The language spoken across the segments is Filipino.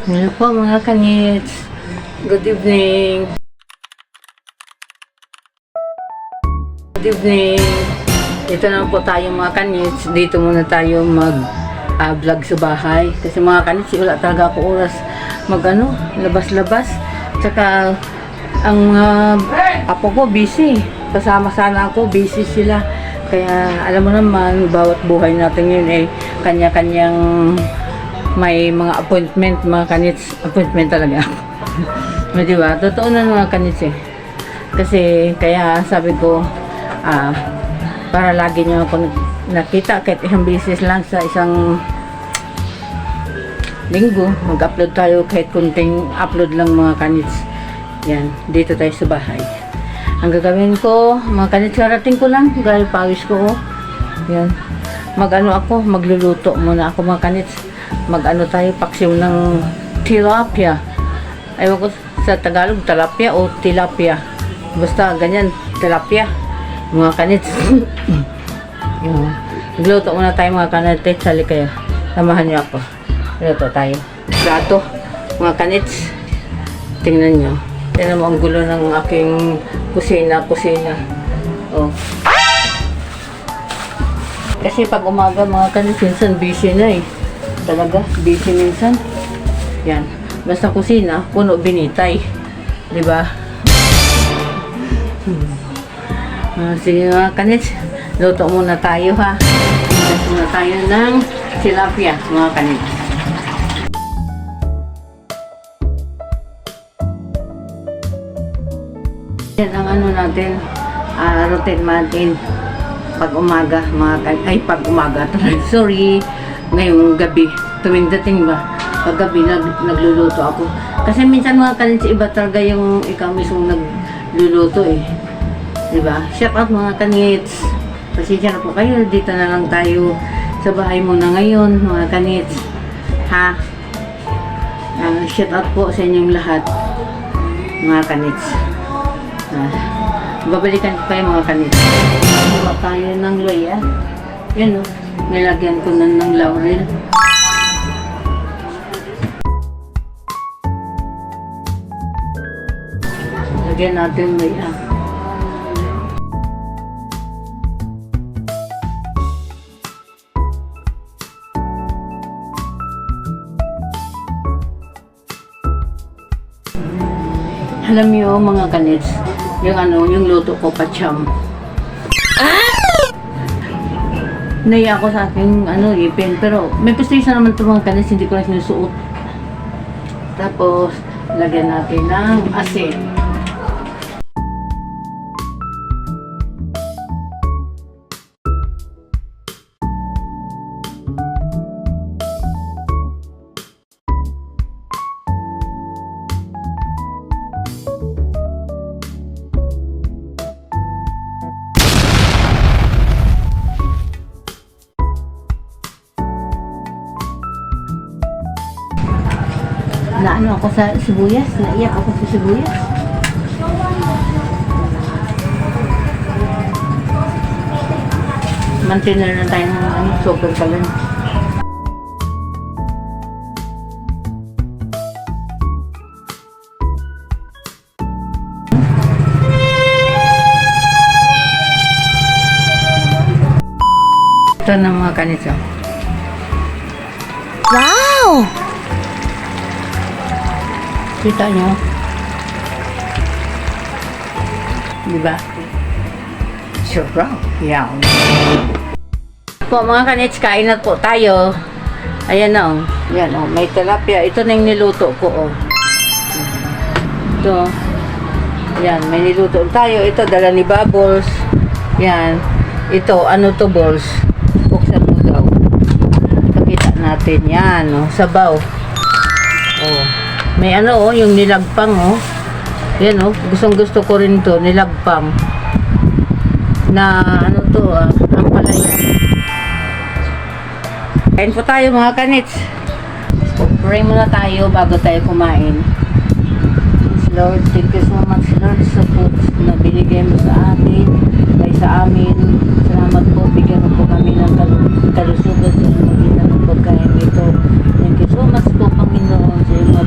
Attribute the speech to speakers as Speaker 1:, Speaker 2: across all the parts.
Speaker 1: Hello po mga kanits. Good evening. Good evening. Dito na po tayo mga kanits. Dito muna tayo vlog sa bahay. Kasi mga kanits, wala talaga ako oras labas-labas. Tsaka ang apo ko busy. Kasama sana ako, busy sila. Kaya alam mo naman, bawat buhay natin yun kanya-kanyang may mga appointment, mga kanits, appointment talaga. Diba? Totoo na mga kanits Kasi, kaya sabi ko, para lagi nyo ako nakita, kahit isang beses lang sa isang linggo, mag-upload tayo kahit kunting upload lang mga kanits. Yan, dito tayo sa bahay. Ang gagawin ko, mga kanits, karating ko lang, dahil pawis ko, Yan. Magluluto muna ako mga kanits. Tayo, paksiw ng tilapia. Ewan ko sa Tagalog, tilapia o tilapia. Basta ganyan, tilapia. Mga kanits. Magluto muna tayo mga kanits. Sali kayo. Samahan niyo ako. Luto tayo. Plato. Mga kanits. Tingnan niyo. Tingnan mo ang gulo ng aking kusina. Oh. Kasi pag umaga mga kanits, minsan busy na Talaga, busy minsan. Yan. Basta kusina, puno binitay. Diba? Sige mga kanits, luto muna tayo ha. Luto muna tayo ng tilapia mga kanits. Yan ang natin, routine natin pag umaga pag umaga sorry, ngayong gabi, tuwing dating ba pag gabi nagluluto ako kasi minsan mga kanits iba talaga yung ikaw mismo nagluluto diba? Shout out mga kanits, pasensya na po kayo, dito na lang tayo sa bahay muna ngayon mga kanits ha. Shout out po sa inyong lahat mga kanits. Babalikan ko kayo mga kanits. Gawa tayo ng loya. Yan nilagyan ko na ng laurel. Lagyan natin loya. Alam niyo mga kanits, yung luto ko pacham. Naiya ako sa aking ipin, pero may pastisa naman ito mga kanits, hindi ko na sinusuot. Tapos, lagyan natin ng asin. Naano ako sa sibuyas, naiyak ako sa sibuyas. Mantinner na tayo ng super kalan. Ito na mga kanits. Wow! Kita nyo? Diba? Sarap. Yan. Po mga kanits, kain na po tayo. Ayan na Yan may tilapia. Ito na yung niluto ko Ito. Yan, may niluto tayo. Ito, dala ni Bubbles. Yan. Ito, to balls? Buksan mo daw. Pakita natin. Yan, sabaw. May yung nilagpang Yan gustong gusto ko rin to, nilagpang. Na ang palaya. Kain po tayo mga kanits. Pray muna tayo bago tayo kumain. Lord, thank you so much Lord sa foods na binigay mo sa atin, sa amin. Salamat po, bigyan mo po kami ng kalusugan sa mga pagkain ito. Thank you so much po Panginoon sa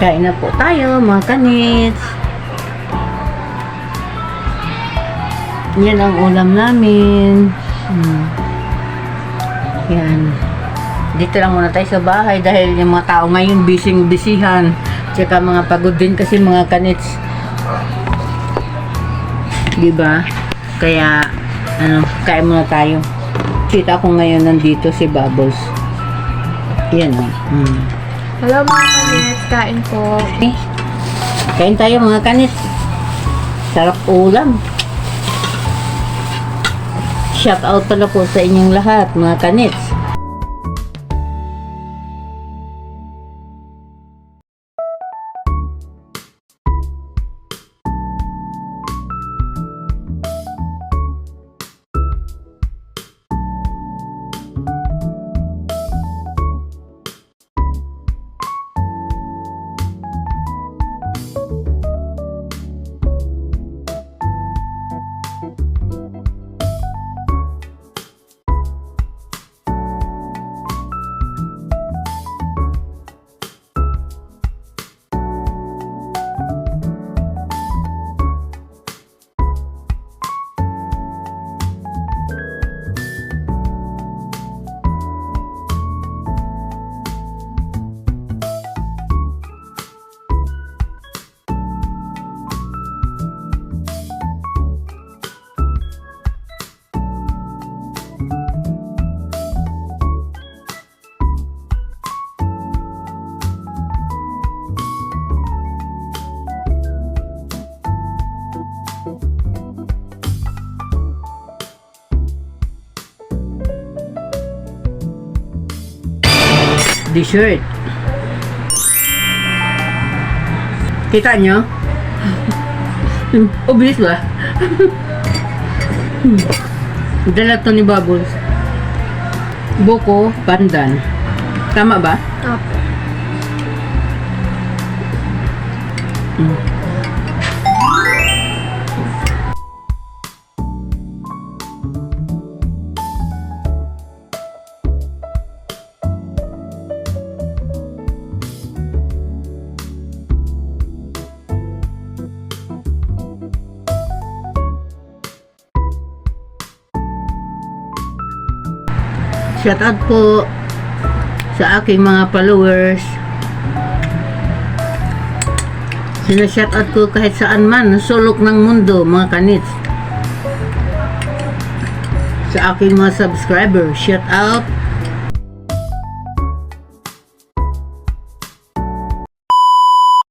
Speaker 1: Kain na po tayo mga kanits. Yan ang ulam namin. Yan. Dito lang muna tayo sa bahay dahil yung mga tao ngayon bising-bisihan. Tsaka mga pagod din kasi mga kanits. Diba? Kaya, kain muna tayo. Kita ko ngayon nandito si Bubbles. Yan o.
Speaker 2: Hello mga kanits, kain po.
Speaker 1: Kain tayo mga kanits. Sarap ulam. Shout out pala po sa inyong lahat mga kanits. Dessert. Kita nyo? Obvious ba? Dala to ni Bubbles. Buko pandan. Tama ba?
Speaker 2: Opo.
Speaker 1: Shout out po sa aking mga followers. Sina-shout out ko kahit saan man, sulok ng mundo mga kanits. Sa aking mga subscribers, shout out